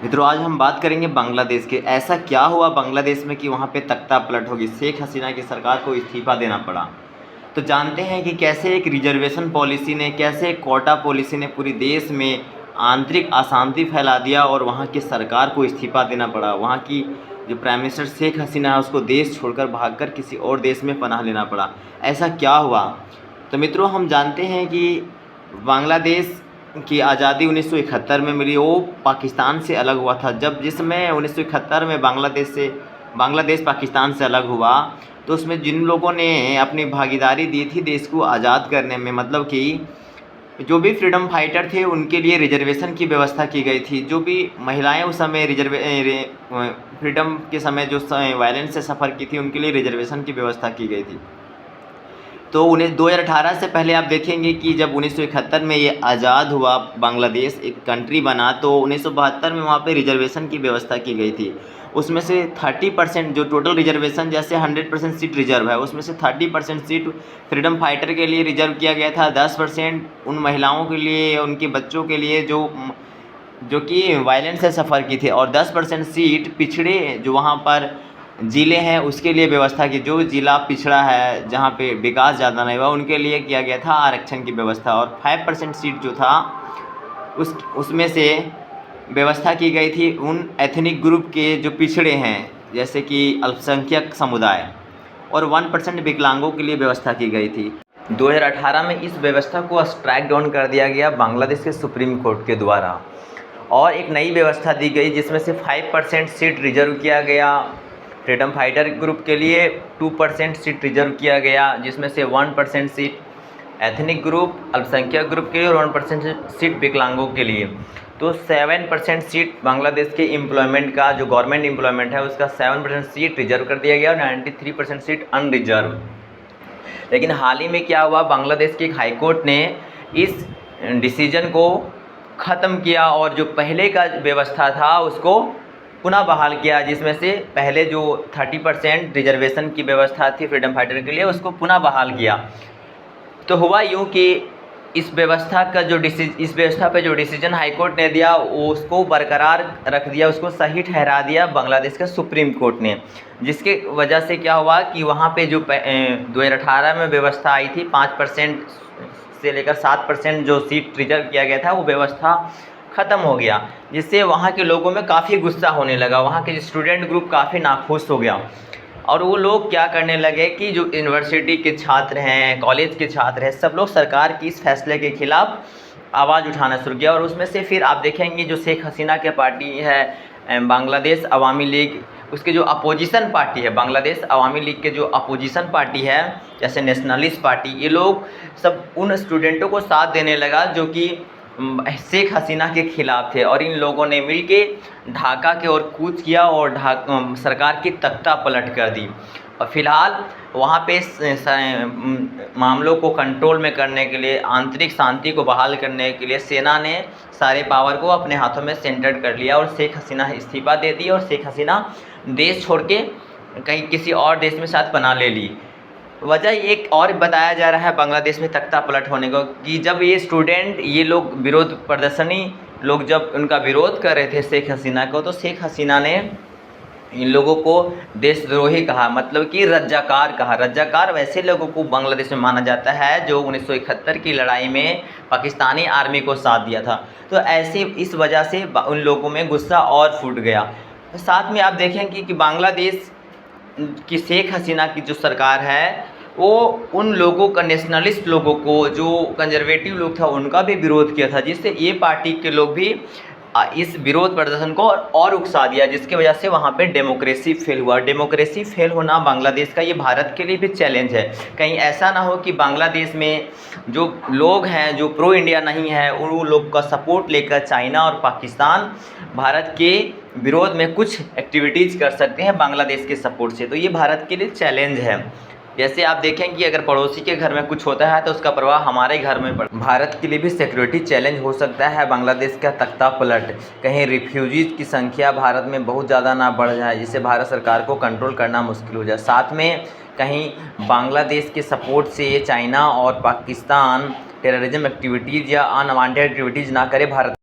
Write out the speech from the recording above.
मित्रों, आज हम बात करेंगे बांग्लादेश के। ऐसा क्या हुआ बांग्लादेश में कि वहाँ पे तख्ता पलट होगी, शेख हसीना की सरकार को इस्तीफ़ा देना पड़ा। तो जानते हैं कि कैसे एक रिजर्वेशन पॉलिसी ने, कैसे एक कोटा पॉलिसी ने पूरी देश में आंतरिक अशांति फैला दिया और वहाँ की सरकार को इस्तीफ़ा देना पड़ा। वहाँ की जो प्राइम मिनिस्टर शेख हसीना है उसको देश छोड़कर भागकर किसी और देश में पनाह लेना पड़ा। ऐसा क्या हुआ? तो मित्रों, हम जानते हैं कि बांग्लादेश की आज़ादी 1971 में मिली। वो पाकिस्तान से अलग हुआ था। जिसमें 1971 में बांग्लादेश पाकिस्तान से अलग हुआ, तो उसमें जिन लोगों ने अपनी भागीदारी दी थी देश को आज़ाद करने में, मतलब कि जो भी फ्रीडम फाइटर थे उनके लिए रिजर्वेशन की व्यवस्था की गई थी। जो भी महिलाएं उस समय फ्रीडम के समय जो वायलेंस से सफ़र की थी उनके लिए रिजर्वेशन की व्यवस्था की गई थी। तो 2018 से पहले आप देखेंगे कि जब 1971 में ये आज़ाद हुआ, बांग्लादेश एक कंट्री बना, तो 1972 में वहाँ पे रिजर्वेशन की व्यवस्था की गई थी। उसमें से 30% जो टोटल रिजर्वेशन, जैसे 100% सीट रिजर्व है, उसमें से 30% सीट फ्रीडम फाइटर के लिए रिजर्व किया गया था। 10% उन महिलाओं के लिए, उनके बच्चों के लिए जो कि वायलेंस से सफ़र की थी, और 10% सीट पिछड़े जो वहाँ पर ज़िले हैं उसके लिए व्यवस्था की। जो ज़िला पिछड़ा है, जहाँ पे विकास ज़्यादा नहीं हुआ, उनके लिए किया गया था आरक्षण की व्यवस्था। और 5% सीट जो था उसमें से व्यवस्था की गई थी उन एथनिक ग्रुप के जो पिछड़े हैं, जैसे कि अल्पसंख्यक समुदाय, और 1% विकलांगों के लिए व्यवस्था की गई थी। 2018 में इस व्यवस्था को स्ट्राइक डाउन कर दिया गया बांग्लादेश के सुप्रीम कोर्ट के द्वारा, और एक नई व्यवस्था दी गई जिसमें से 5% सीट रिजर्व किया गया फ्रीडम फाइटर ग्रुप के लिए, 2% सीट रिजर्व किया गया जिसमें से 1% सीट एथनिक ग्रुप अल्पसंख्यक ग्रुप के लिए और 1% सीट विकलांगों के लिए। तो 7% सीट बांग्लादेश के एम्प्लॉयमेंट का, जो गवर्नमेंट एम्प्लॉयमेंट है उसका 7% सीट रिजर्व कर दिया गया और 93% सीट अनरिजर्व। लेकिन हाल ही में क्या हुआ, बांग्लादेश के एक हाईकोर्ट ने इस डिसीजन को ख़त्म किया और जो पहले का व्यवस्था था उसको पुनः बहाल किया, जिसमें से पहले जो 30% रिजर्वेशन की व्यवस्था थी फ्रीडम फाइटर के लिए उसको पुनः बहाल किया। तो हुआ यूँ कि इस व्यवस्था पे जो डिसीजन हाईकोर्ट ने दिया उसको बरकरार रख दिया, उसको सही ठहरा दिया बांग्लादेश का सुप्रीम कोर्ट ने, जिसके वजह से क्या हुआ कि वहाँ पे जो 2018 में व्यवस्था आई थी 5% से लेकर 7% जो सीट रिजर्व किया गया था वो व्यवस्था ख़त्म हो गया, जिससे वहाँ के लोगों में काफ़ी गुस्सा होने लगा। वहाँ के स्टूडेंट ग्रुप काफ़ी नाखुश हो गया और वो लोग क्या करने लगे कि जो यूनिवर्सिटी के छात्र हैं, कॉलेज के छात्र हैं, सब लोग सरकार की इस फैसले के ख़िलाफ़ आवाज़ उठाना शुरू किया। और उसमें से फिर आप देखेंगे जो शेख हसीना के पार्टी है बांग्लादेश अवामी लीग, उसके जो अपोजिशन पार्टी है, बांग्लादेश अवामी लीग के जो अपोजिशन पार्टी है जैसे नेशनलिस्ट पार्टी, ये लोग सब उन स्टूडेंटों को साथ देने लगा जो कि शेख हसीना के ख़िलाफ़ थे, और इन लोगों ने मिलके ढाका के ओर कूच किया और सरकार की तख्ता पलट कर दी। और फिलहाल वहाँ पे मामलों को कंट्रोल में करने के लिए, आंतरिक शांति को बहाल करने के लिए सेना ने सारे पावर को अपने हाथों में सेंटर्ड कर लिया और शेख हसीना इस्तीफ़ा दे दी और शेख हसीना देश छोड़ के कहीं किसी और देश में साथ पनाह ले ली। वजह एक और बताया जा रहा है बांग्लादेश में तख्ता पलट होने को कि जब ये लोग विरोध प्रदर्शनी लोग जब उनका विरोध कर रहे थे शेख हसीना को, तो शेख हसीना ने इन लोगों को देशद्रोही कहा, मतलब कि रज्जाकार कहा। रज्जाकार वैसे लोगों को बांग्लादेश में माना जाता है जो 1971 की लड़ाई में पाकिस्तानी आर्मी को साथ दिया था। तो ऐसे इस वजह से उन लोगों में गुस्सा और फूट गया। साथ में आप देखेंगे कि बांग्लादेश कि शेख हसीना की जो सरकार है वो उन लोगों का, नेशनलिस्ट लोगों को, जो कंजर्वेटिव लोग था उनका भी विरोध किया था, जिससे ये पार्टी के लोग भी इस विरोध प्रदर्शन को और उकसा दिया, जिसकी वजह से वहाँ पे डेमोक्रेसी फेल हुआ। डेमोक्रेसी फेल होना बांग्लादेश का, ये भारत के लिए भी चैलेंज है। कहीं ऐसा ना हो कि बांग्लादेश में जो लोग हैं जो प्रो इंडिया नहीं है, उन लोग का सपोर्ट लेकर चाइना और पाकिस्तान भारत के विरोध में कुछ एक्टिविटीज़ कर सकते हैं बांग्लादेश के सपोर्ट से। तो ये भारत के लिए चैलेंज है। जैसे आप देखें कि अगर पड़ोसी के घर में कुछ होता है तो उसका प्रभाव हमारे घर में पड़ता है। भारत के लिए भी सिक्योरिटी चैलेंज हो सकता है बांग्लादेश का तख्ता पलट। कहीं रिफ्यूजीज़ की संख्या भारत में बहुत ज़्यादा ना बढ़ जाए, जिससे भारत सरकार को कंट्रोल करना मुश्किल हो जाए। साथ में कहीं बांग्लादेश के सपोर्ट से चाइना और पाकिस्तान टेररिज्म एक्टिविटीज़ या अनवांटेड एक्टिविटीज़ ना करे भारत